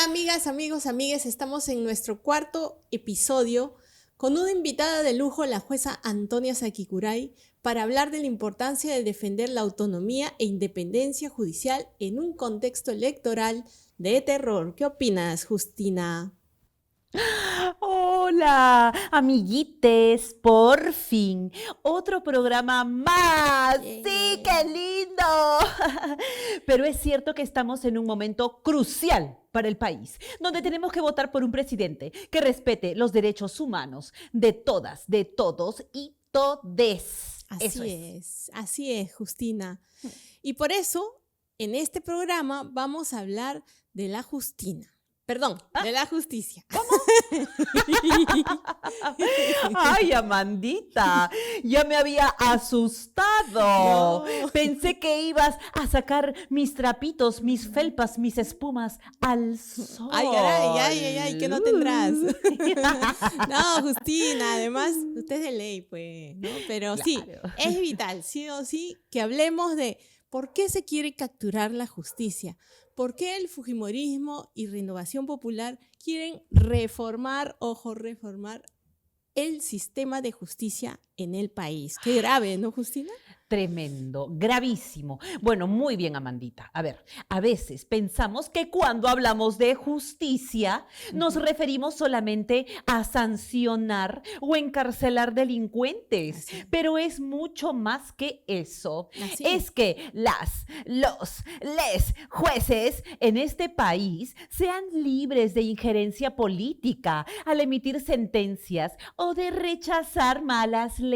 Hola amigas, amigos, amigues, estamos en nuestro cuarto episodio con una invitada de lujo, la jueza Antonia Sakicuray, para hablar de la importancia de defender la autonomía e independencia judicial en un contexto electoral de terror. ¿Qué opinas, Justina? Hola, amiguites, por fin, otro programa más. Sí, qué lindo. Pero es cierto que estamos en un momento crucial para el país, donde tenemos que votar por un presidente que respete los derechos humanos de todas, de todos y todes. Eso Así es, Justina. Y por eso, en este programa vamos a hablar de la Justina. Perdón, de la justicia. Ay, Amandita, ya me había asustado. No. Pensé que ibas a sacar mis trapitos, mis felpas, mis espumas al sol. Ay, caray, ay, que no tendrás. No, Justina, además, usted es de ley, pues, ¿no? Pero sí, Claro. es vital, sí o sí, que hablemos de por qué se quiere capturar la justicia, por qué el fujimorismo y Renovación Popular quieren reformar el sistema de justicia en el país. Qué grave, ¿no, Justina? Tremendo, gravísimo. Bueno, muy bien, Amandita. A ver, a veces pensamos que cuando hablamos de justicia nos referimos solamente a sancionar o encarcelar delincuentes, Así. pero es mucho más que eso. Así Es que les jueces en este país sean libres de injerencia política al emitir sentencias o de rechazar malas leyes.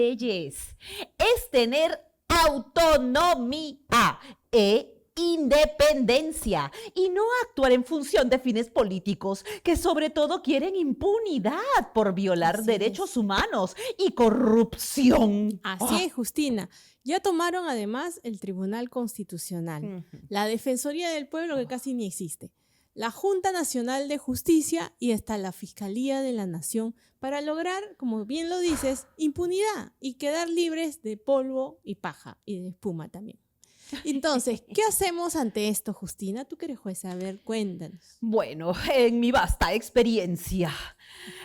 Es tener autonomía e independencia y no actuar en función de fines políticos que sobre todo quieren impunidad por violar Así derechos es. humanos y corrupción. Así es, Justina. Ya tomaron además el Tribunal Constitucional, Ujú. la Defensoría del Pueblo, que casi ni existe, la Junta Nacional de Justicia y hasta la Fiscalía de la Nación para lograr, como bien lo dices, impunidad y quedar libres de polvo y paja y de espuma también. Entonces, ¿qué hacemos ante esto, Justina? Tú que eres jueza, a ver, cuéntanos. Bueno, en mi vasta experiencia,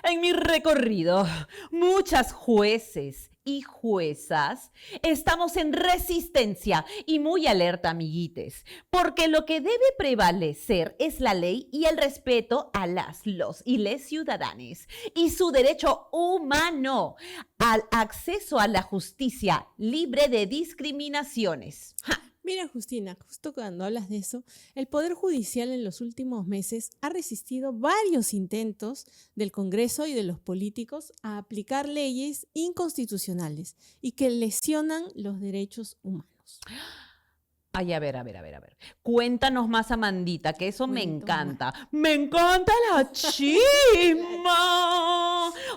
en mi recorrido, muchas jueces y juezas estamos en resistencia y muy alerta, amiguites, porque lo que debe prevalecer es la ley y el respeto a los y les ciudadanos y su derecho humano al acceso a la justicia libre de discriminaciones. ¡Ja! Mira, Justina, justo cuando hablas de eso, el Poder Judicial en los últimos meses ha resistido varios intentos del Congreso y de los políticos a aplicar leyes inconstitucionales y que lesionan los derechos humanos. Ay, a ver. Cuéntanos más, Amandita, que eso me Cuento encanta. ¡Me encanta la chisma!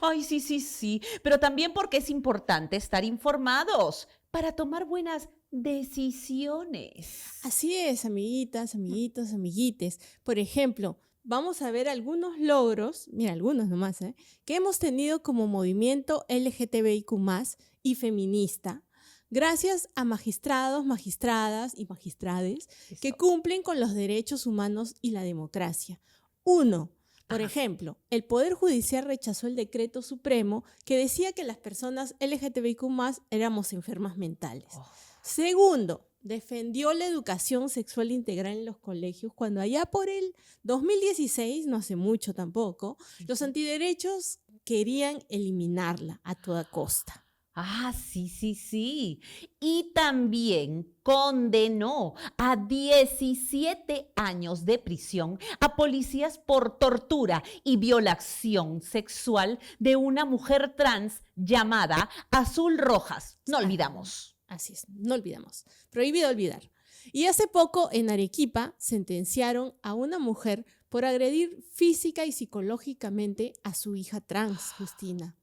Ay, sí. Pero también porque es importante estar informados para tomar buenas decisiones. Así es, amiguitas, amiguitos, amiguites. Por ejemplo, vamos a ver algunos logros, mira, algunos nomás, que hemos tenido como movimiento LGTBIQ+, y feminista, gracias a magistrados, magistradas y magistrades que Eso. cumplen con los derechos humanos y la democracia. Uno, por Ajá. ejemplo, el Poder Judicial rechazó el decreto supremo que decía que las personas LGTBIQ+, éramos enfermas mentales. Oh. Segundo, defendió la educación sexual integral en los colegios cuando allá por el 2016, no hace mucho tampoco, los antiderechos querían eliminarla a toda costa. Ah, sí. Y también condenó a 17 años de prisión a policías por tortura y violación sexual de una mujer trans llamada Azul Rojas. No olvidamos. Así es, no olvidamos. Prohibido olvidar. Y hace poco en Arequipa sentenciaron a una mujer por agredir física y psicológicamente a su hija trans, Justina.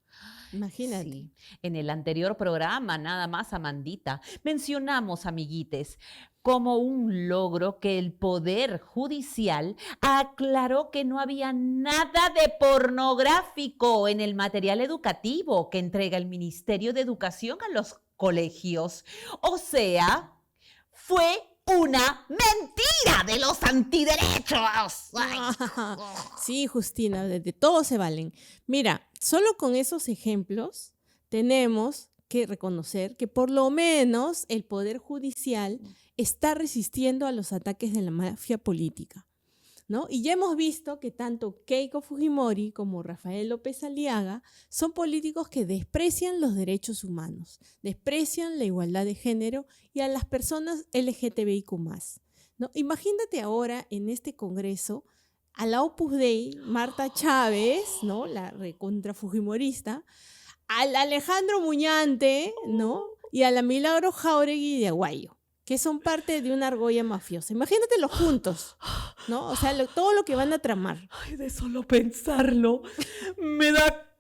Imagínate. Sí, en el anterior programa, nada más, Amandita, mencionamos, amiguites, como un logro que el Poder Judicial aclaró que no había nada de pornográfico en el material educativo que entrega el Ministerio de Educación a los colegios. O sea, fue una mentira de los antiderechos. Ay. Sí, Justina, de todo se valen. Mira, solo con esos ejemplos tenemos que reconocer que por lo menos el Poder Judicial está resistiendo a los ataques de la mafia política, ¿no? Y ya hemos visto que tanto Keiko Fujimori como Rafael López Aliaga son políticos que desprecian los derechos humanos, desprecian la igualdad de género y a las personas LGTBIQ+, ¿no? Imagínate ahora en este Congreso a la Opus Dei, Marta Chávez, ¿no? La recontra fujimorista, al Alejandro Muñante, ¿no? Y a la Milagro Jáuregui de Aguayo, que son parte de una argolla mafiosa. Imagínatelos juntos, ¿no? O sea, todo lo que van a tramar. Ay, de solo pensarlo me da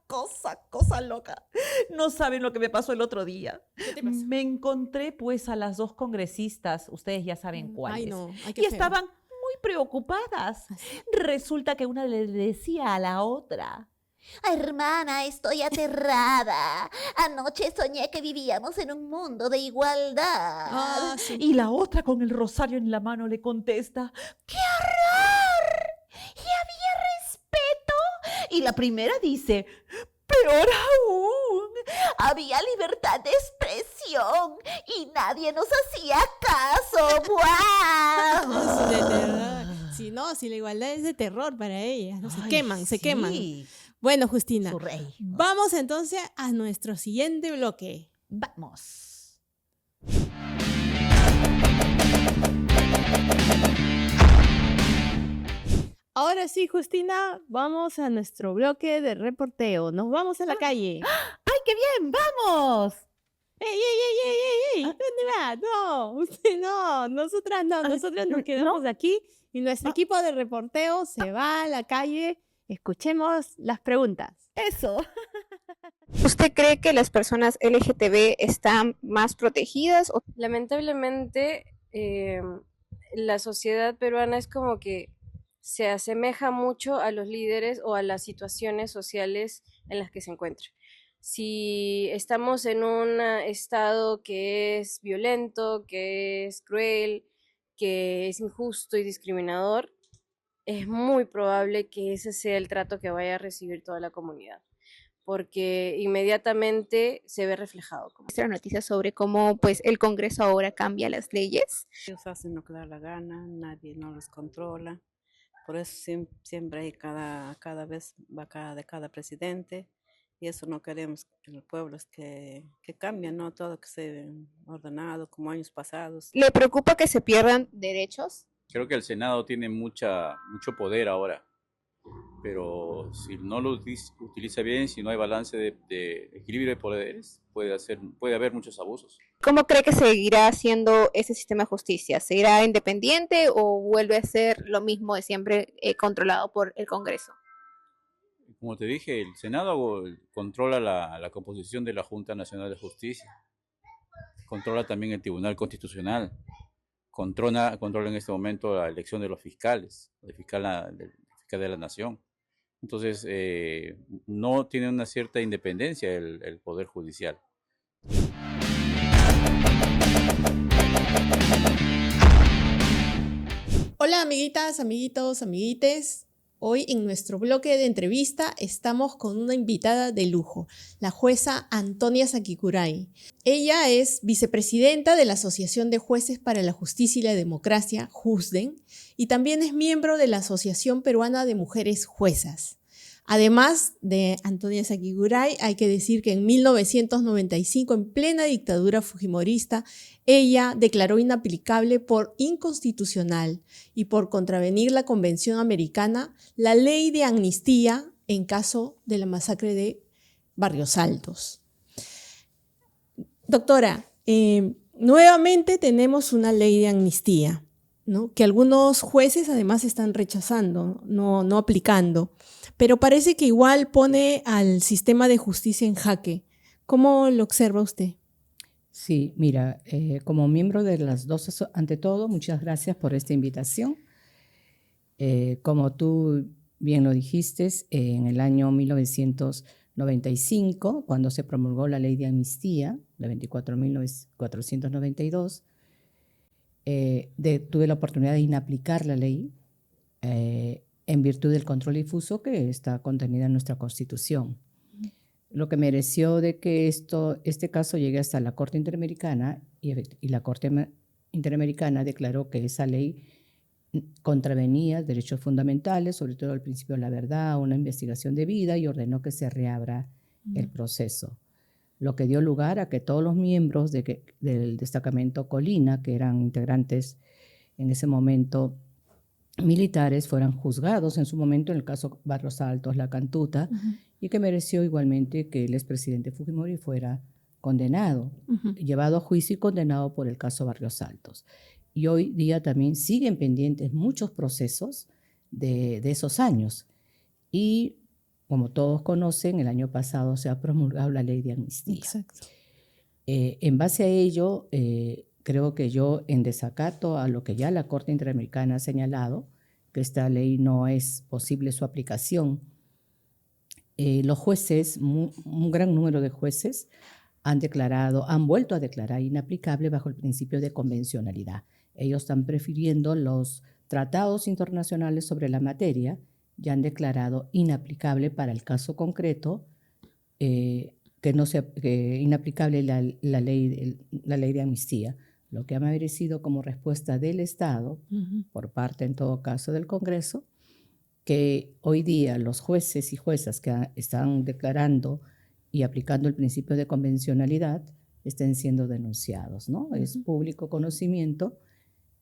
cosa loca. No saben lo que me pasó el otro día. ¿Qué te pasó? Me encontré pues a las dos congresistas, ustedes ya saben cuáles. Ay, no. Ay, qué Y feo. estaban muy preocupadas. Así. Resulta que una le decía a la otra: Hermana, estoy aterrada. Anoche soñé que vivíamos en un mundo de igualdad. Ah, sí. y la otra con el rosario en la mano le contesta: ¡qué horror! ¿Y había respeto? Y la primera dice: peor aún, Había libertad de expresión y nadie nos hacía caso. ¡Buah! Es de terror. Si no, si la igualdad es de terror para ellas, ¿no? Se Ay, queman, se queman. sí, Bueno, Justina, su rey. vamos entonces a nuestro siguiente bloque. Vamos. Ahora sí, Justina, vamos a nuestro bloque de reporteo. Nos vamos a la calle. ¡Ay, qué bien! ¡Vamos! ¡Ey, ey, ey, ey, ey! ¿Dónde va? No, usted no, nosotras no, nosotras nos quedamos aquí y nuestro equipo de reporteo se va a la calle. Escuchemos las preguntas. Eso. ¿Usted cree que las personas LGTB están más protegidas? Lamentablemente, la sociedad peruana es como que se asemeja mucho a los líderes o a las situaciones sociales en las que se encuentra. Si estamos en un estado que es violento, que es cruel, que es injusto y discriminador, es muy probable que ese sea el trato que vaya a recibir toda la comunidad, porque inmediatamente se ve reflejado. Nuestras noticias sobre cómo pues el Congreso ahora cambia las leyes. Ellos hacen lo que da la gana, nadie no los controla. Por eso siempre hay cada vez va de cada presidente. Y eso no queremos que el pueblo es que cambie, ¿no? Todo que sea ordenado como años pasados. ¿Le preocupa que se pierdan derechos? Creo que el Senado tiene mucho poder ahora, pero si no lo utiliza bien, si no hay balance de equilibrio de poderes, puede haber muchos abusos. ¿Cómo cree que seguirá siendo ese sistema de justicia? ¿Seguirá independiente o vuelve a ser lo mismo de siempre controlado por el Congreso? Como te dije, el Senado controla la composición de la Junta Nacional de Justicia, controla también el Tribunal Constitucional, controla en este momento la elección de los fiscales, del fiscal de la Nación. Entonces, no tiene una cierta independencia el Poder Judicial. Hola, amiguitas, amiguitos, amiguites. Hoy en nuestro bloque de entrevista estamos con una invitada de lujo, la jueza Antonia Sakikurai. Ella es vicepresidenta de la Asociación de Jueces para la Justicia y la Democracia, JUSDEM, y también es miembro de la Asociación Peruana de Mujeres Juezas. Además de Antonia Sakikurai, hay que decir que en 1995, en plena dictadura fujimorista, ella declaró inaplicable por inconstitucional y por contravenir la Convención Americana la ley de amnistía en caso de la masacre de Barrios Altos. Doctora, nuevamente tenemos una ley de amnistía, ¿no? Que algunos jueces además están rechazando, no aplicando, pero parece que igual pone al sistema de justicia en jaque. ¿Cómo lo observa usted? Sí, mira, como miembro de las dos, ante todo, muchas gracias por esta invitación. Como tú bien lo dijiste, en el año 1995, cuando se promulgó la ley de amnistía, la 24.492, tuve la oportunidad de inaplicar la ley en virtud del control difuso que está contenida en nuestra Constitución. Lo que mereció de que este caso llegue hasta la Corte Interamericana y la Corte Interamericana declaró que esa ley contravenía derechos fundamentales, sobre todo el principio de la verdad, una investigación debida, y ordenó que se reabra el proceso. Lo que dio lugar a que todos los miembros del destacamento Colina, que eran integrantes en ese momento militares, fueran juzgados en su momento en el caso Barrios Altos, La Cantuta, y que mereció igualmente que el expresidente Fujimori fuera condenado, llevado a juicio y condenado por el caso Barrios Altos. Y hoy día también siguen pendientes muchos procesos de esos años. Y como todos conocen, el año pasado se ha promulgado la ley de amnistía. Exacto. En base a ello, creo que yo, en desacato a lo que ya la Corte Interamericana ha señalado, que esta ley no es posible su aplicación, los jueces, un gran número de jueces, han vuelto a declarar inaplicable bajo el principio de convencionalidad. Ellos están prefiriendo los tratados internacionales sobre la materia y han declarado inaplicable para el caso concreto, inaplicable la ley de amnistía, lo que ha merecido como respuesta del Estado, por parte en todo caso del Congreso, que hoy día los jueces y juezas que están declarando y aplicando el principio de convencionalidad estén siendo denunciados, ¿no? Es público conocimiento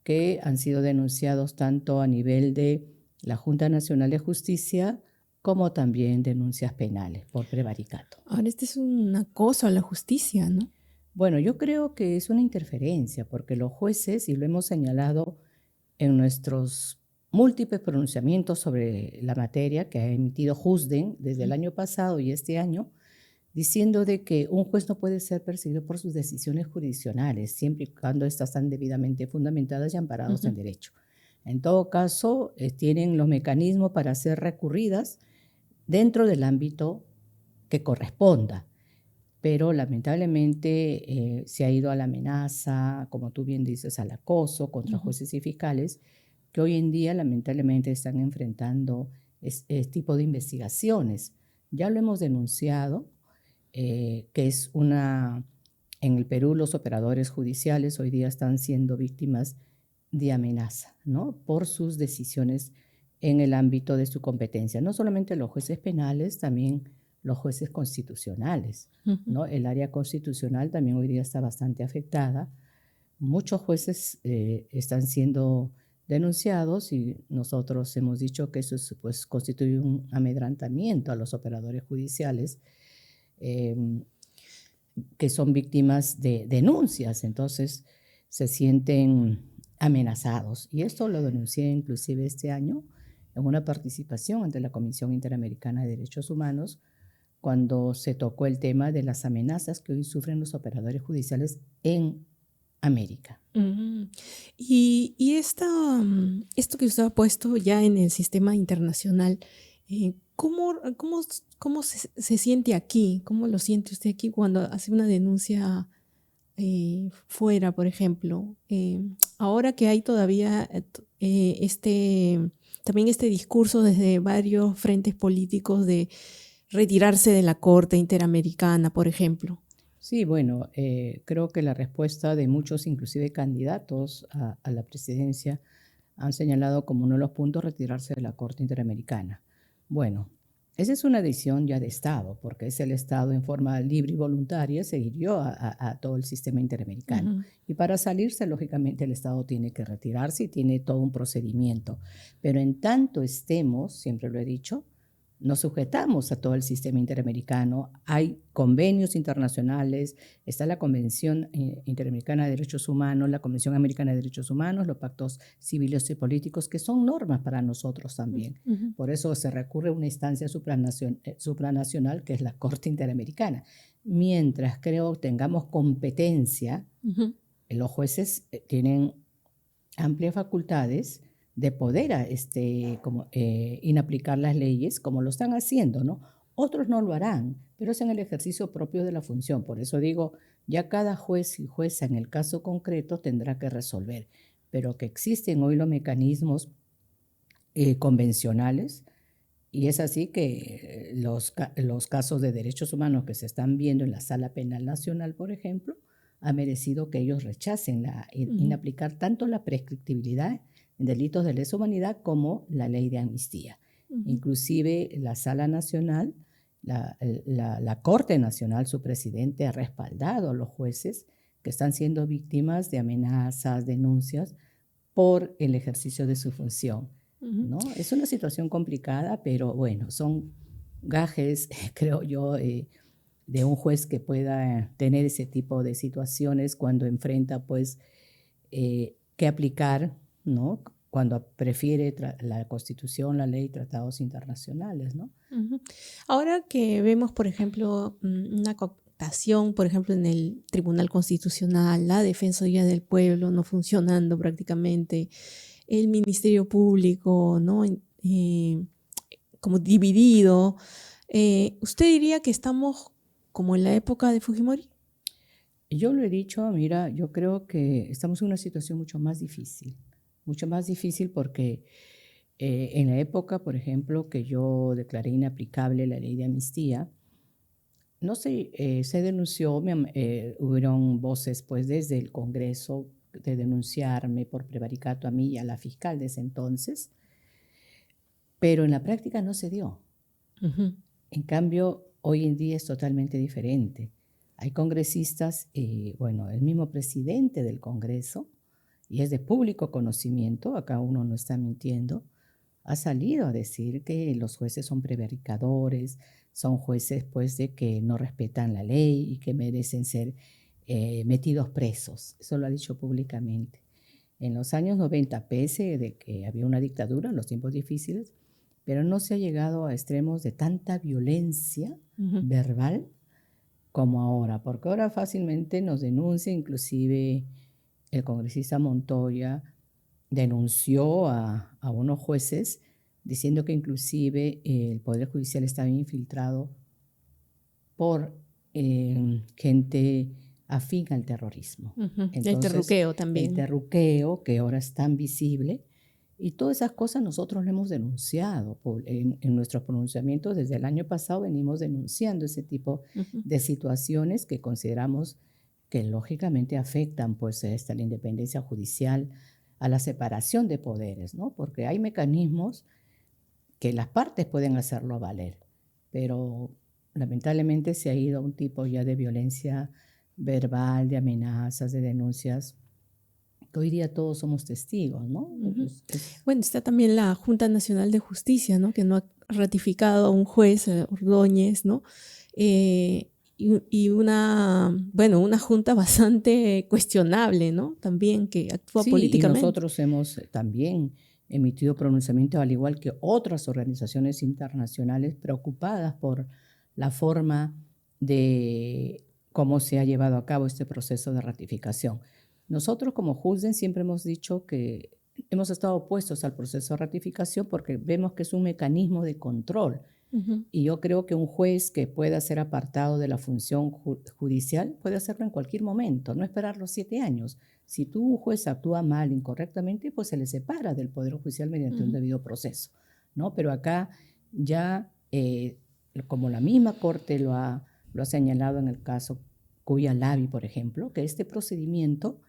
que han sido denunciados tanto a nivel de la Junta Nacional de Justicia como también denuncias penales por prevaricato. Ahora, este es un acoso a la justicia, ¿no? Bueno, yo creo que es una interferencia, porque los jueces, y lo hemos señalado en nuestros múltiples pronunciamientos sobre la materia que ha emitido Jusden desde el año pasado y este año, diciendo de que un juez no puede ser perseguido por sus decisiones jurisdiccionales, siempre y cuando estas están debidamente fundamentadas y amparadas en derecho. En todo caso, tienen los mecanismos para ser recurridas dentro del ámbito que corresponda, pero lamentablemente se ha ido a la amenaza, como tú bien dices, al acoso contra jueces y fiscales, que hoy en día lamentablemente están enfrentando este tipo de investigaciones. Ya lo hemos denunciado, que es en el Perú los operadores judiciales hoy día están siendo víctimas de amenaza, ¿no? Por sus decisiones en el ámbito de su competencia. No solamente los jueces penales, también los jueces constitucionales, ¿no? El área constitucional también hoy día está bastante afectada. Muchos jueces están siendo denunciados y nosotros hemos dicho que eso pues, constituye un amedrantamiento a los operadores judiciales que son víctimas de denuncias, entonces se sienten amenazados. Y esto lo denuncié inclusive este año en una participación ante la Comisión Interamericana de Derechos Humanos, cuando se tocó el tema de las amenazas que hoy sufren los operadores judiciales en América. Y esto que usted ha puesto ya en el sistema internacional, ¿cómo se siente aquí? ¿Cómo lo siente usted aquí cuando hace una denuncia fuera, por ejemplo? Ahora que hay todavía también este discurso desde varios frentes políticos de retirarse de la Corte Interamericana, por ejemplo. Sí, bueno, creo que la respuesta de muchos, inclusive candidatos a la presidencia, han señalado como uno de los puntos retirarse de la Corte Interamericana. Bueno, esa es una decisión ya de Estado, porque es el Estado en forma libre y voluntaria se hirió a todo el sistema interamericano. Y para salirse, lógicamente, el Estado tiene que retirarse y tiene todo un procedimiento. Pero en tanto estemos, siempre lo he dicho, nos sujetamos a todo el sistema interamericano, hay convenios internacionales, está la Convención Interamericana de Derechos Humanos, la Convención Americana de Derechos Humanos, los pactos civiles y políticos, que son normas para nosotros también. Por eso se recurre a una instancia supranacional, que es la Corte Interamericana. Mientras tengamos competencia, los jueces tienen amplias facultades de poder inaplicar las leyes como lo están haciendo, ¿no? Otros no lo harán, pero es en el ejercicio propio de la función. Por eso digo, ya cada juez y jueza en el caso concreto tendrá que resolver. pero que existen hoy los mecanismos convencionales, y es así que los casos de derechos humanos que se están viendo en la Sala Penal Nacional, por ejemplo, ha merecido que ellos rechacen en aplicar tanto la prescriptibilidad en delitos de lesa humanidad como la ley de amnistía. Inclusive la Sala Nacional, la Corte Nacional, su presidente ha respaldado a los jueces que están siendo víctimas de amenazas, denuncias por el ejercicio de su función, ¿no? Es una situación complicada, pero bueno, son gajes, creo yo, de un juez que pueda tener ese tipo de situaciones cuando enfrenta, pues, qué aplicar, ¿no? Cuando prefiere la Constitución, la ley, tratados internacionales, ¿no? Ahora que vemos, por ejemplo, una cooptación, por ejemplo, en el Tribunal Constitucional, la Defensoría del Pueblo no funcionando prácticamente, el Ministerio Público, ¿no? Como dividido, ¿usted diría que estamos como en la época de Fujimori? Yo lo he dicho, mira, yo creo que estamos en una situación mucho más difícil porque en la época, por ejemplo, que yo declaré inaplicable la ley de amnistía, no sé, se denunció, hubieron voces pues desde el Congreso de denunciarme por prevaricato a mí y a la fiscal de ese entonces, pero en la práctica no se dio. En cambio, hoy en día es totalmente diferente. Hay congresistas, bueno, el mismo presidente del Congreso, y es de público conocimiento, acá uno no está mintiendo, ha salido a decir que los jueces son prevaricadores, son jueces pues de que no respetan la ley y que merecen ser metidos presos. Eso lo ha dicho públicamente. En los años 90, pese de que había una dictadura en los tiempos difíciles, pero no se ha llegado a extremos de tanta violencia verbal como ahora, porque ahora fácilmente nos denuncia, inclusive el congresista Montoya denunció a unos jueces diciendo que inclusive el Poder Judicial estaba infiltrado por gente afín al terrorismo. Entonces, el terruqueo también. El terruqueo, que ahora es tan visible, y todas esas cosas nosotros lo hemos denunciado en nuestros pronunciamientos. Desde el año pasado venimos denunciando ese tipo de situaciones que consideramos que lógicamente afectan pues, la independencia judicial, a la separación de poderes, ¿no? Porque hay mecanismos que las partes pueden hacerlo valer, pero lamentablemente se ha ido a un tipo ya de violencia verbal, de amenazas, de denuncias. Hoy día todos somos testigos, ¿no? Bueno, está también la Junta Nacional de Justicia, ¿no? Que no ha ratificado a un juez, Ordóñez, ¿no? Y una junta bastante cuestionable, ¿no? También que actúa políticamente. Y nosotros hemos también emitido pronunciamientos, al igual que otras organizaciones internacionales preocupadas por la forma de cómo se ha llevado a cabo este proceso de ratificación. Nosotros como Jusden siempre hemos dicho que hemos estado opuestos al proceso de ratificación porque vemos que es un mecanismo de control. Y yo creo que un juez que pueda ser apartado de la función judicial puede hacerlo en cualquier momento, no esperar los 7 años. Si un juez actúa mal, incorrectamente, pues se le separa del Poder Judicial mediante un debido proceso, ¿no? Pero acá ya, como la misma Corte lo ha señalado en el caso Cuya Lavi, por ejemplo, que este procedimiento,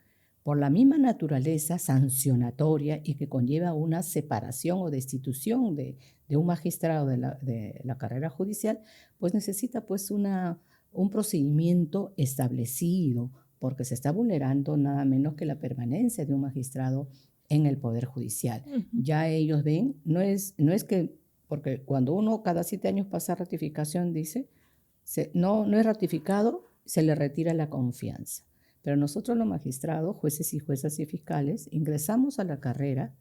por la misma naturaleza sancionatoria y que conlleva una separación o destitución de un magistrado de la carrera judicial, pues necesita pues un procedimiento establecido, porque se está vulnerando nada menos que la permanencia de un magistrado en el Poder Judicial. Ya ellos ven, no es que, porque cuando uno cada 7 años pasa ratificación, dice, no es ratificado, se le retira la confianza. Pero nosotros los magistrados, jueces y juezas y fiscales, ingresamos a la carrera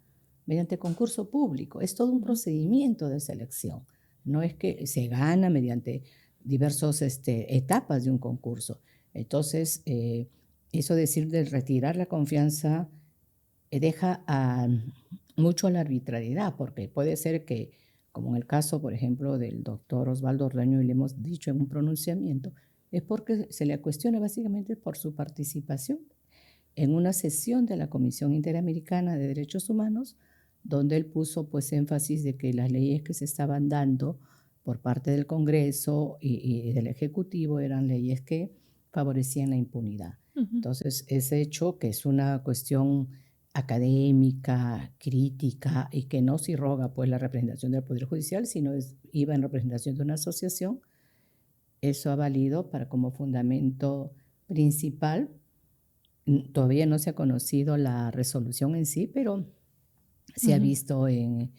mediante concurso público. Es todo un procedimiento de selección. No es que se gana mediante diversas etapas de un concurso. Entonces, eso decir de retirar la confianza deja mucho a la arbitrariedad, porque puede ser que, como en el caso, por ejemplo, del doctor Osvaldo Ordoño, y le hemos dicho en un pronunciamiento, es porque se le cuestiona básicamente por su participación en una sesión de la Comisión Interamericana de Derechos Humanos, donde él puso pues énfasis de que las leyes que se estaban dando por parte del Congreso y del Ejecutivo eran leyes que favorecían la impunidad. Entonces, ese hecho que es una cuestión académica, crítica, y que no se irroga pues la representación del Poder Judicial, sino iba en representación de una asociación, eso ha valido para como fundamento principal. Todavía no se ha conocido la resolución en sí, pero se ha visto en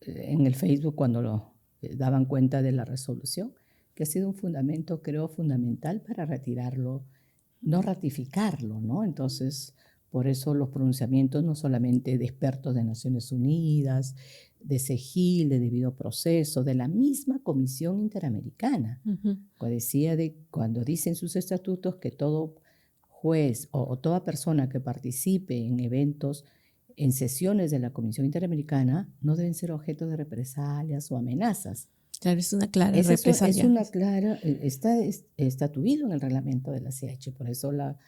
el Facebook cuando daban cuenta de la resolución, que ha sido un fundamento, creo, fundamental para retirarlo, no ratificarlo, ¿no? Entonces, por eso los pronunciamientos no solamente de expertos de Naciones Unidas, de CEGIL, de debido proceso, de la misma Comisión Interamericana, que decía cuando dicen sus estatutos que todo juez o toda persona que participe en eventos, en sesiones de la Comisión Interamericana, no deben ser objeto de represalias o amenazas. Claro, es una clara represalia. Es una clara, está estatuido en el reglamento de la CH, por eso la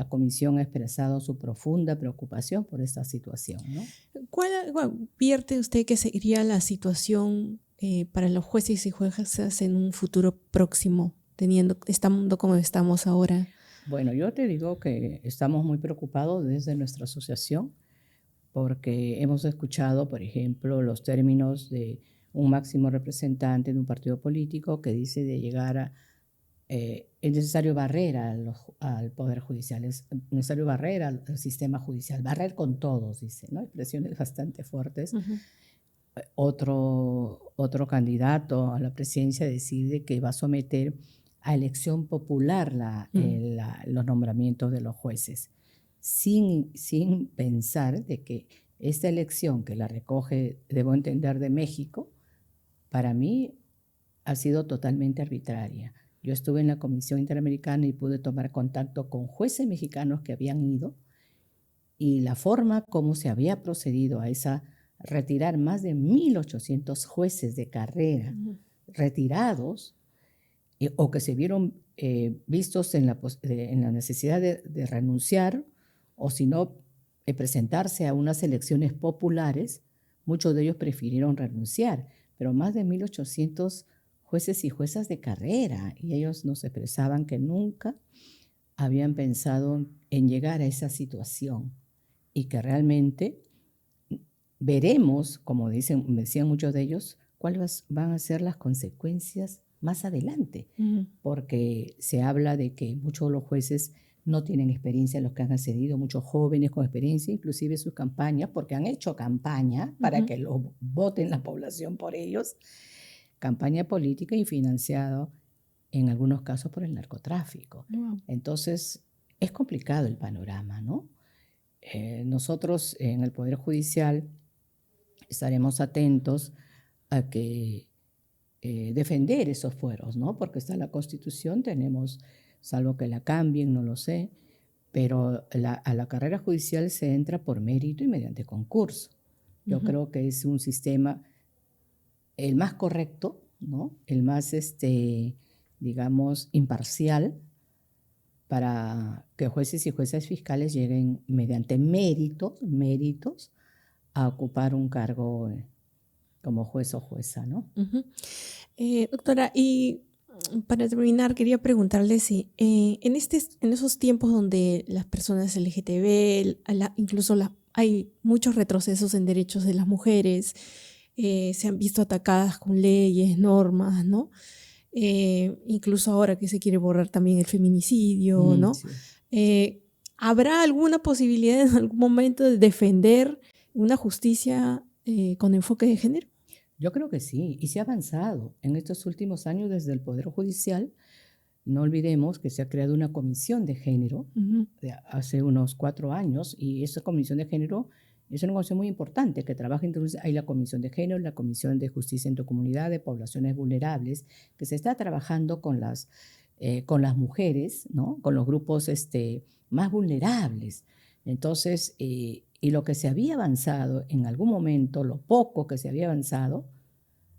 Comisión ha expresado su profunda preocupación por esta situación, ¿no? ¿Cuál vierte usted que sería la situación para los jueces y juezas en un futuro próximo, estando como estamos ahora? Bueno, yo te digo que estamos muy preocupados desde nuestra asociación, porque hemos escuchado, por ejemplo, los términos de un máximo representante de un partido político que dice de llegar a es necesario barrer al Poder Judicial, es necesario barrer al sistema judicial, barrer con todos, dice, ¿no? Expresiones bastante fuertes. Otro candidato a la presidencia decide que va a someter a elección popular los nombramientos de los jueces, sin pensar de que esta elección que la recoge, debo entender, de México, para mí ha sido totalmente arbitraria. Yo estuve en la Comisión Interamericana y pude tomar contacto con jueces mexicanos que habían ido, y la forma como se había procedido a retirar más de 1.800 jueces de carrera retirados, o que se vieron vistos en la necesidad de renunciar, o si no, presentarse a unas elecciones populares. Muchos de ellos prefirieron renunciar, pero más de 1.800 jueces y juezas de carrera, y ellos nos expresaban que nunca habían pensado en llegar a esa situación, y que realmente veremos, como decían muchos de ellos, cuáles van a ser las consecuencias más adelante, porque se habla de que muchos de los jueces no tienen experiencia, los que han accedido, muchos jóvenes con experiencia, inclusive sus campañas, porque han hecho campaña para que lo voten la población por ellos, campaña política y financiado en algunos casos por el narcotráfico. Entonces, es complicado el panorama, ¿no? Nosotros en el Poder Judicial estaremos atentos a que defender esos fueros, ¿no? Porque está la Constitución, tenemos, salvo que la cambien, no lo sé, pero a la carrera judicial se entra por mérito y mediante concurso. Yo creo que es un sistema el más correcto, ¿no? El más, digamos, imparcial, para que jueces y juezas fiscales lleguen mediante méritos a ocupar un cargo como juez o jueza, ¿no? Doctora, y para terminar, quería preguntarle si en esos tiempos donde las personas LGTB, incluso hay muchos retrocesos en derechos de las mujeres, se han visto atacadas con leyes, normas, ¿no? Incluso ahora que se quiere borrar también el feminicidio, ¿no? Sí. ¿Habrá alguna posibilidad en algún momento de defender una justicia con enfoque de género? Yo creo que sí, y se ha avanzado en estos últimos años desde el Poder Judicial. No olvidemos que se ha creado una comisión de género hace unos 4 años, y esa comisión de género es una comisión muy importante que trabaja. Entonces, hay la comisión de género, la comisión de justicia en tu comunidad, de poblaciones vulnerables, que se está trabajando con las mujeres, ¿no? Con los grupos más vulnerables. Entonces, y lo que se había avanzado en algún momento, lo poco que se había avanzado,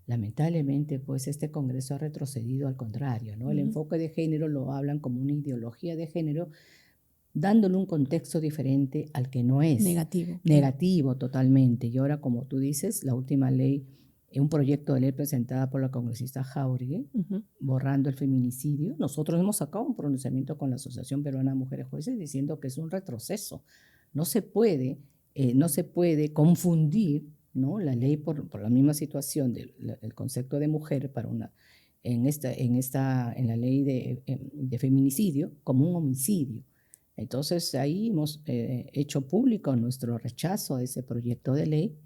lamentablemente, pues este Congreso ha retrocedido al contrario, ¿no? El enfoque de género lo hablan como una ideología de género, dándole un contexto diferente al que no es. Negativo. Negativo totalmente. Y ahora, como tú dices, la última ley, un proyecto de ley presentada por la congresista Jauregui, Ujú. borrando el feminicidio. Nosotros hemos sacado un pronunciamiento con la Asociación Peruana de Mujeres Jueces diciendo que es un retroceso. No se puede confundir, ¿no?, la ley por la misma situación del concepto de mujer para en la ley de feminicidio como un homicidio. Entonces ahí hemos hecho público nuestro rechazo a ese proyecto de ley,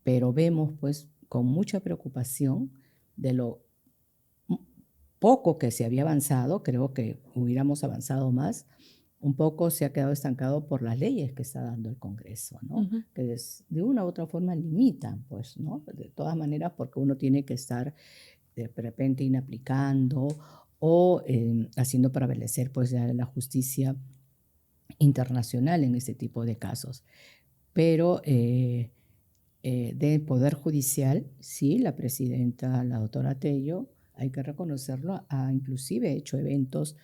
pero vemos pues con mucha preocupación de lo poco que se había avanzado. Creo que hubiéramos avanzado más. Un poco se ha quedado estancado por las leyes que está dando el Congreso, ¿no? Ujú. Que de una u otra forma limitan, pues, ¿no? De todas maneras, porque uno tiene que estar de repente inaplicando o haciendo prevalecer pues ya la justicia internacional en este tipo de casos. Pero del Poder Judicial, sí, la presidenta, la doctora Tello, hay que reconocerlo, ha inclusive hecho eventos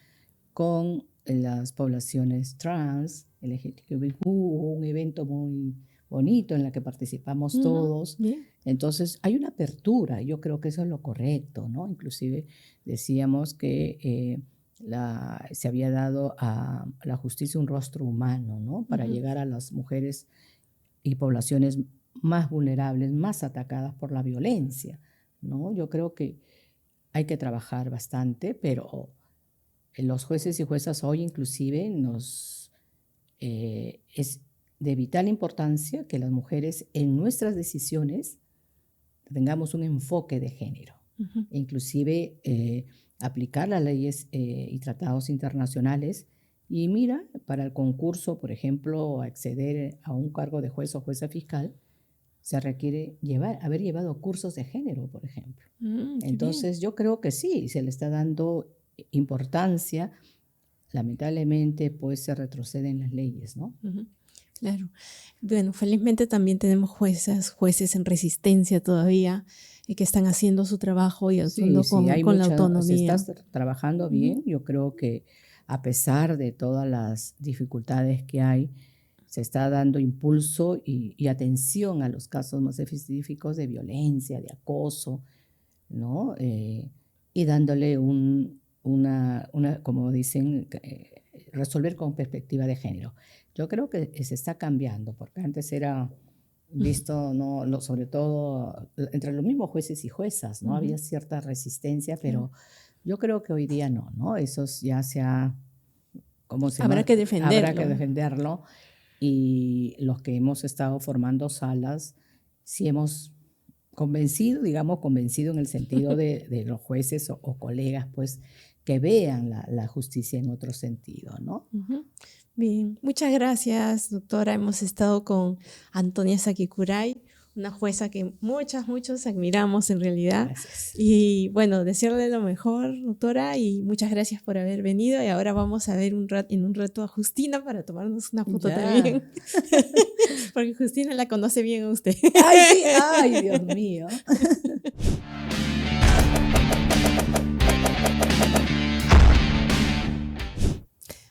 con las poblaciones trans, LGBTQ, un evento muy bonito en el que participamos todos. Bien. Entonces, hay una apertura, yo creo que eso es lo correcto, ¿no? Inclusive decíamos que se había dado a la justicia un rostro humano, ¿no? Para llegar a las mujeres y poblaciones más vulnerables, más atacadas por la violencia, ¿no? Yo creo que hay que trabajar bastante, pero los jueces y juezas hoy inclusive es de vital importancia que las mujeres en nuestras decisiones tengamos un enfoque de género, Ujú. inclusive aplicar las leyes y tratados internacionales. Y mira, para el concurso, por ejemplo, acceder a un cargo de juez o jueza fiscal, se requiere haber llevado cursos de género, por ejemplo. Qué Entonces, yo creo que sí, se le está dando importancia. Lamentablemente, pues se retroceden las leyes, ¿no? bien. Ujú. Claro. Bueno, felizmente también tenemos jueces en resistencia todavía y que están haciendo su trabajo y actuando con la se autonomía. está trabajando bien. Yo creo que a pesar de todas las dificultades que hay, se está dando impulso y atención a los casos más específicos de violencia, de acoso, ¿no? Y dándole como dicen, resolver con perspectiva de género. Yo creo que se está cambiando, porque antes era visto, ¿no?, sobre todo entre los mismos jueces y juezas, ¿no? Había cierta resistencia, pero yo creo que hoy día no. Eso ya Habrá que defenderlo. Habrá que defenderlo. Y los que hemos estado formando salas, sí hemos convencido en el sentido de los jueces o colegas, pues, que vean la justicia en otro sentido, ¿no? Ujú. Bien, muchas gracias, doctora. Hemos estado con Antonia Sakikuray, una jueza que muchos admiramos en realidad. Gracias. Y bueno, desearle lo mejor, doctora, y muchas gracias por haber venido. Y ahora vamos a ver en un rato a Justina para tomarnos una foto Ya. también. Porque Justina la conoce bien a usted. ¡Ay, sí! ¡Ay, Dios mío!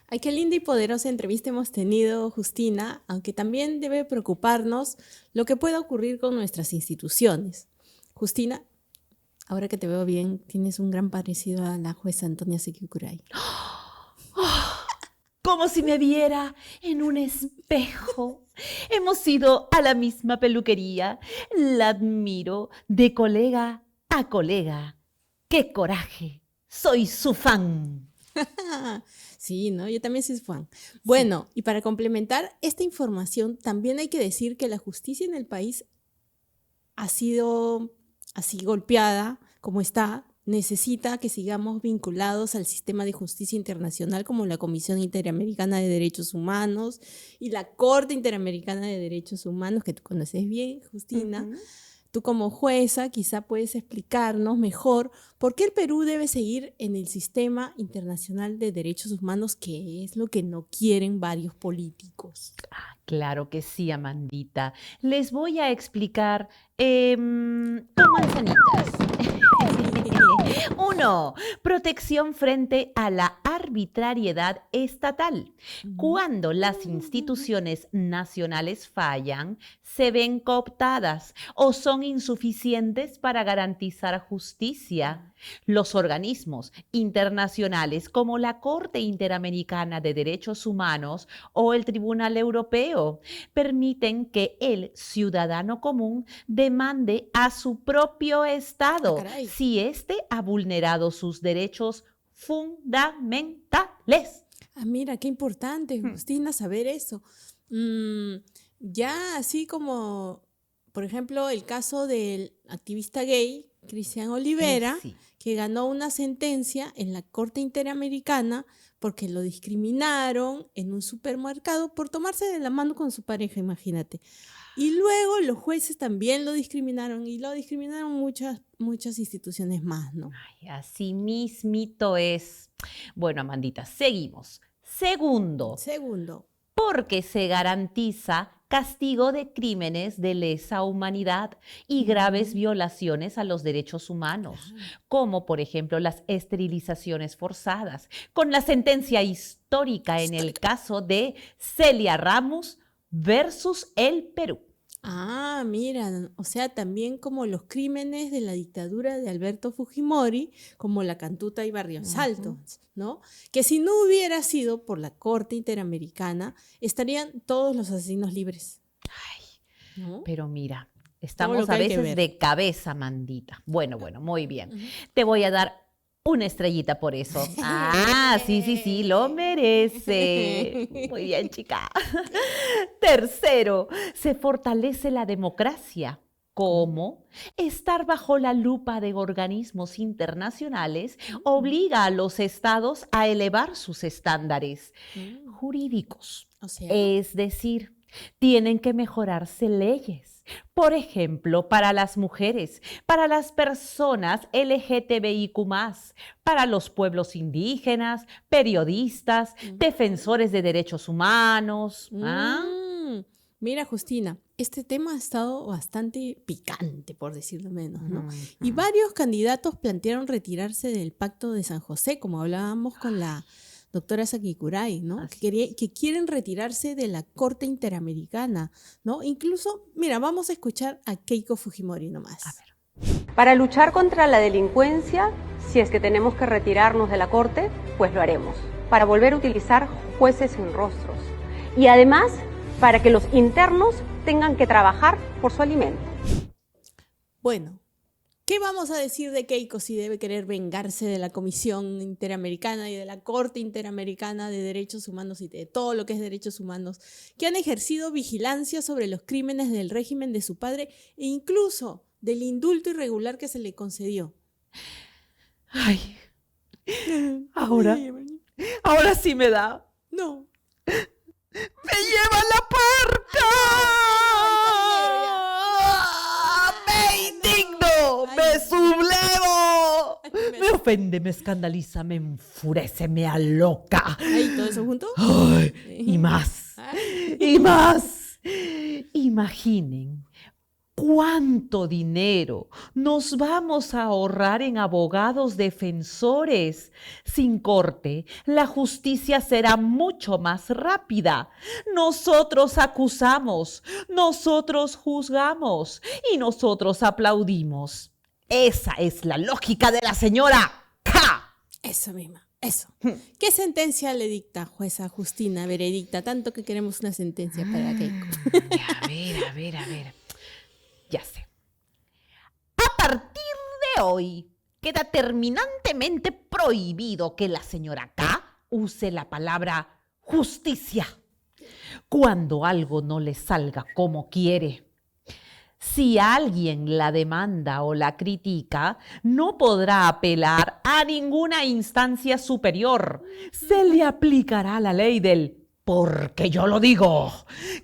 Ay, qué linda y poderosa entrevista hemos tenido, Justina, aunque también debe preocuparnos lo que pueda ocurrir con nuestras instituciones. Justina, ahora que te veo bien, tienes un gran parecido a la jueza Antonia Sakikuray. Como si me viera en un espejo. Hemos ido a la misma peluquería. La admiro de colega a colega. ¡Qué coraje! Soy su fan. Sí, ¿no? Yo también soy fan. Bueno, y para complementar esta información, también hay que decir que la justicia en el país ha sido así golpeada como está. Necesita que sigamos vinculados al sistema de justicia internacional como la Comisión Interamericana de Derechos Humanos y la Corte Interamericana de Derechos Humanos, que tú conoces bien, Justina. Tú como jueza quizá puedes explicarnos mejor por qué el Perú debe seguir en el sistema internacional de derechos humanos, que es lo que no quieren varios políticos. Claro que sí, Amandita. Les voy a explicar con manzanitas. 1. Protección frente a la arbitrariedad estatal. Cuando las instituciones nacionales fallan, se ven cooptadas o son insuficientes para garantizar justicia. Los organismos internacionales como la Corte Interamericana de Derechos Humanos o el Tribunal Europeo permiten que el ciudadano común demande a su propio Estado caray. si éste ha vulnerado sus derechos fundamentales. Ah, mira, qué importante, Justina, saber eso. Ya así como, por ejemplo, el caso del activista gay, Cristian Olivera, Sí. que ganó una sentencia en la Corte Interamericana porque lo discriminaron en un supermercado por tomarse de la mano con su pareja, imagínate. Y luego los jueces también lo discriminaron y lo discriminaron muchas instituciones más, ¿no? Ay, así mismito es. Bueno, Amandita, seguimos. Segundo, Segundo, porque se garantiza castigo de crímenes de lesa humanidad y graves violaciones a los derechos humanos, como por ejemplo las esterilizaciones forzadas, con la sentencia histórica en el caso de Celia Ramos versus el Perú. ah, mira, o sea, también como los crímenes de la dictadura de Alberto Fujimori, como la Cantuta y Barrios Altos, ¿no? Que si no hubiera sido por la Corte Interamericana, estarían todos los asesinos libres. ¿No? Pero mira, Todo estamos lo que a hay que veces ver. de cabeza, Mandita. Bueno, muy bien. Te voy a dar una estrellita por eso. Ah, sí, lo merece. Muy bien, chica. Tercero, se fortalece la democracia. ¿Cómo? Estar bajo la lupa de organismos internacionales obliga a los estados a elevar sus estándares jurídicos. O sea, Es decir, tienen que mejorarse leyes. Por ejemplo, para las mujeres, para las personas LGTBIQ+, para los pueblos indígenas, periodistas, defensores de derechos humanos. ¿Ah? Mira, Justina, este tema ha estado bastante picante, por decirlo menos, ¿no? Y Ujú. varios candidatos plantearon retirarse del Pacto de San José, como hablábamos con la doctora Sakikurai, ¿no? Así Que quieren retirarse de la Corte Interamericana, ¿no? Incluso, mira, vamos a escuchar a Keiko Fujimori nomás. A ver. Para luchar contra la delincuencia, si es que tenemos que retirarnos de la Corte, pues lo haremos. Para volver a utilizar jueces sin rostros. Y además, para que los internos tengan que trabajar por su alimento. Bueno, ¿qué vamos a decir de Keiko si debe querer vengarse de la Comisión Interamericana y de la Corte Interamericana de Derechos Humanos y de todo lo que es derechos humanos, que han ejercido vigilancia sobre los crímenes del régimen de su padre e incluso del indulto irregular que se le concedió? Ay, ahora sí me da. No. ¡Me lleva la puerta! ¡Me indigno! ¡Me sublevo! Me ofende, me escandaliza, me enfurece, me aloca. Ay, ¿todo eso junto? ¡Ay! Y más. Y más. Imaginen cuánto dinero nos vamos a ahorrar en abogados defensores. Sin corte, la justicia será mucho más rápida. Nosotros acusamos, nosotros juzgamos y nosotros aplaudimos. Esa es la lógica de la señora K. Eso misma, eso. ¿Qué sentencia le dicta jueza Justina Veredicta? Tanto que queremos una sentencia para Keiko. A ver. Ya sé. A partir de hoy, queda terminantemente prohibido que la señora K use la palabra justicia cuando algo no le salga como quiere. Si alguien la demanda o la critica, no podrá apelar a ninguna instancia superior. Se le aplicará la ley del porque yo lo digo,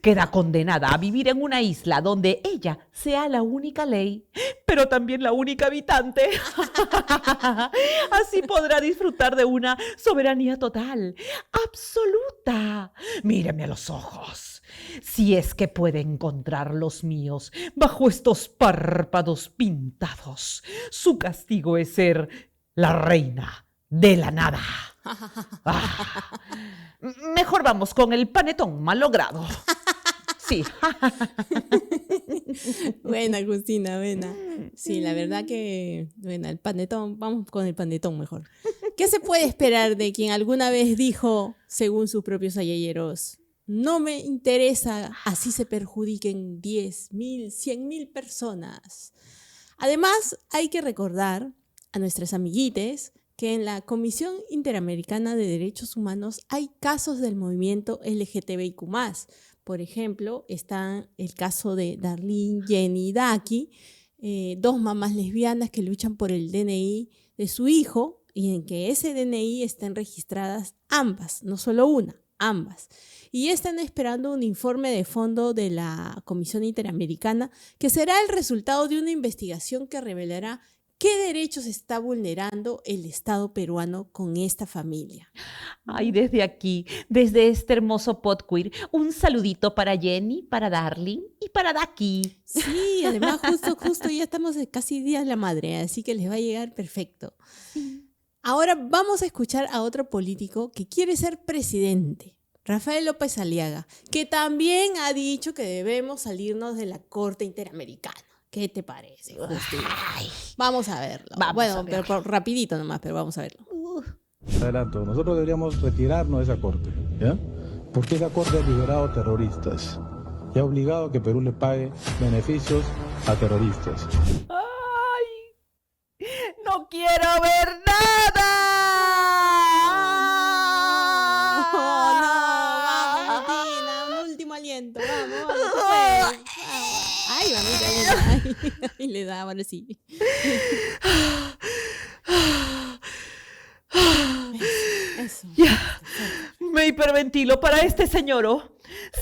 queda condenada a vivir en una isla donde ella sea la única ley, pero también la única habitante. Así podrá disfrutar de una soberanía total, absoluta. Míreme a los ojos, si es que puede encontrar los míos bajo estos párpados pintados. Su castigo es ser la reina de la nada. Mejor vamos con el panetón malogrado. Sí. Buena, Justina, buena. Sí, la verdad que, buena, el panetón, vamos con el panetón mejor. ¿Qué se puede esperar de quien alguna vez dijo, según sus propios ayayeros, no me interesa, así se perjudiquen 10.000, 100.000 personas? Además, hay que recordar a nuestras amiguites que en la Comisión Interamericana de Derechos Humanos hay casos del movimiento LGTBIQ+. Por ejemplo, está el caso de Darlene Jenny Daki, dos mamás lesbianas que luchan por el DNI de su hijo y en que ese DNI están registradas ambas, no solo una, ambas. Y están esperando un informe de fondo de la Comisión Interamericana que será el resultado de una investigación que revelará ¿qué derechos está vulnerando el Estado peruano con esta familia? Ay, desde aquí, desde este hermoso podqueer, un saludito para Jenny, para Darling y para Daki. Sí, además justo ya estamos en casi Día de la Madre, así que les va a llegar perfecto. Ahora vamos a escuchar a otro político que quiere ser presidente, Rafael López Aliaga, que también ha dicho que debemos salirnos de la Corte Interamericana. ¿Qué te parece, Justina? Vamos a verlo. Pero rapidito nomás, pero vamos a verlo. Adelanto, nosotros deberíamos retirarnos de esa corte, ¿ya? Porque esa corte ha liberado terroristas y ha obligado a que Perú le pague beneficios a terroristas. ¡Ay! ¡No quiero ver nada! Vamos, Justina, un último aliento. Vamos, tú puedes. Ay, mamita, ay, le da, ahora sí. Eso. Ya, me hiperventilo para este señor.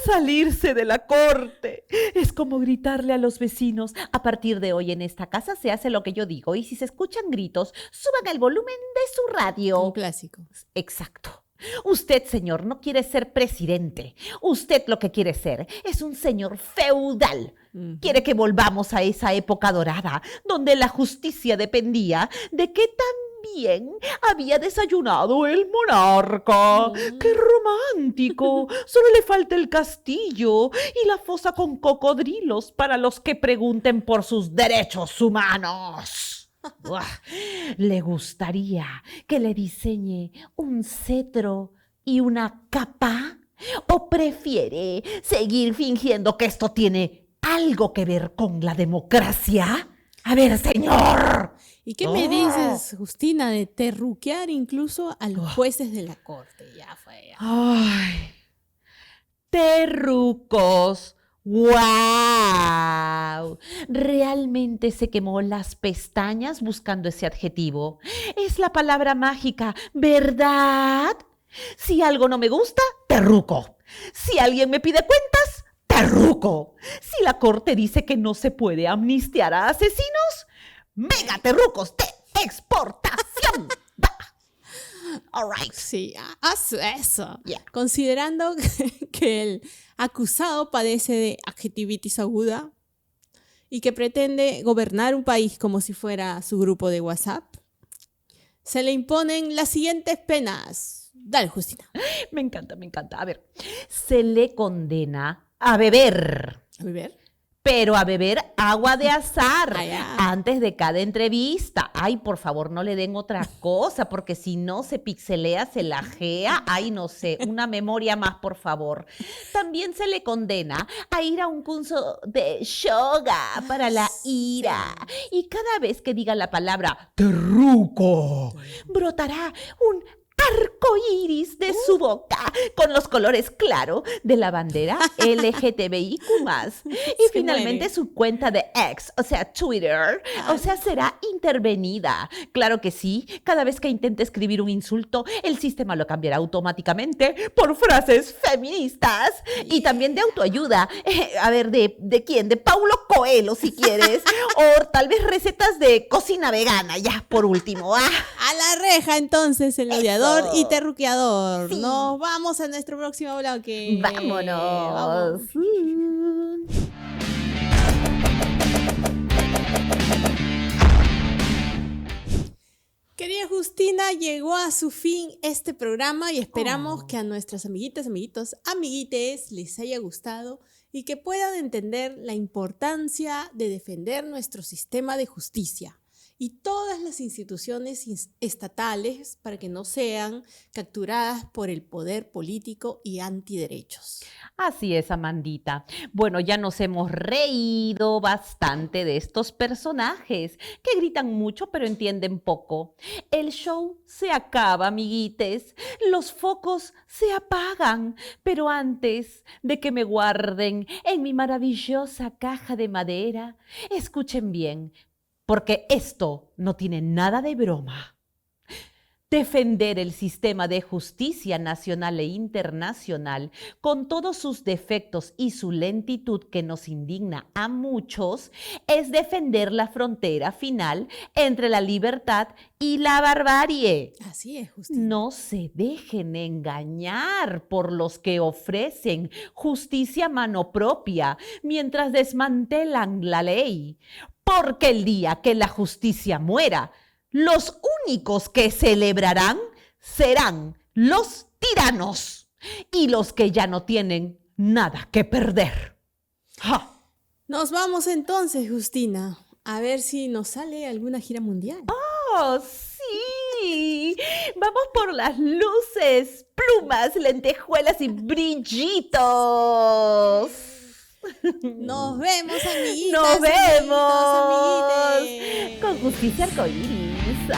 Salirse de la corte es como gritarle a los vecinos: a partir de hoy en esta casa se hace lo que yo digo, y si se escuchan gritos, suban el volumen de su radio. Un clásico. Exacto. Usted, señor, no quiere ser presidente. Usted lo que quiere ser es un señor feudal. Quiere que volvamos a esa época dorada, donde la justicia dependía de qué tan bien había desayunado el monarca. ¡Qué romántico! Solo le falta el castillo y la fosa con cocodrilos para los que pregunten por sus derechos humanos. ¿Le gustaría que le diseñe un cetro y una capa? ¿O prefiere seguir fingiendo que esto tiene algo que ver con la democracia? A ver, señor. ¿Y qué me dices, Justina, de terruquear incluso a los jueces de la corte? Ya fue. Ay, terrucos. ¡Wow! Realmente se quemó las pestañas buscando ese adjetivo. Es la palabra mágica, ¿verdad? Si algo no me gusta, terruco. Si alguien me pide cuentas, terruco. Si la corte dice que no se puede amnistiar a asesinos, mega terrucos de exportación. All right. Sí, haz eso. Yeah. Considerando que el acusado padece de adjetivitis aguda y que pretende gobernar un país como si fuera su grupo de WhatsApp, se le imponen las siguientes penas. Dale, Justina. Me encanta, me encanta. A ver, se le condena a beber. ¿A beber? Pero a beber agua de azar ya. antes de cada entrevista. Ay, por favor, no le den otra cosa, porque si no se pixelea, se lajea. Ay, no sé, una memoria más, por favor. También se le condena a ir a un curso de yoga para la ira. Y cada vez que diga la palabra terruco, brotará un arcoíris de su boca con los colores claro de la bandera LGTBIQ+. Y finalmente muere. su cuenta de X, o sea, Twitter, será intervenida. Claro que sí, cada vez que intente escribir un insulto, el sistema lo cambiará automáticamente por frases feministas y también de autoayuda. A ver, ¿de quién? De Paulo Coelho, si quieres. O tal vez recetas de cocina vegana, ya, por último. A la reja, entonces, el odiador y terruqueador. Sí. Nos vamos a nuestro próximo bloque. ¡Vámonos! Vamos. Querida Justina, llegó a su fin este programa y esperamos que a nuestras amiguitas, amiguitos, amiguites les haya gustado y que puedan entender la importancia de defender nuestro sistema de justicia y todas las instituciones estatales para que no sean capturadas por el poder político y antiderechos. Así es, Amandita. Bueno, ya nos hemos reído bastante de estos personajes que gritan mucho pero entienden poco. El show se acaba, amiguites. Los focos se apagan. Pero antes de que me guarden en mi maravillosa caja de madera, escuchen bien, porque esto no tiene nada de broma. Defender el sistema de justicia nacional e internacional con todos sus defectos y su lentitud que nos indigna a muchos es defender la frontera final entre la libertad y la barbarie. Así es, Justina. No se dejen engañar por los que ofrecen justicia a mano propia mientras desmantelan la ley, porque el día que la justicia muera, los únicos que celebrarán serán los tiranos y los que ya no tienen nada que perder. ¡Ja! Nos vamos entonces, Justina, a ver si nos sale alguna gira mundial. ¡Oh, sí! Vamos por las luces, plumas, lentejuelas y brillitos. Nos vemos, amiguitas. ¡Nos vemos! Amiguites. Con justicia arcoíris. El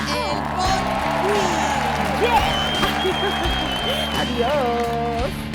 Pod Queen. ¡Yeah! Adiós.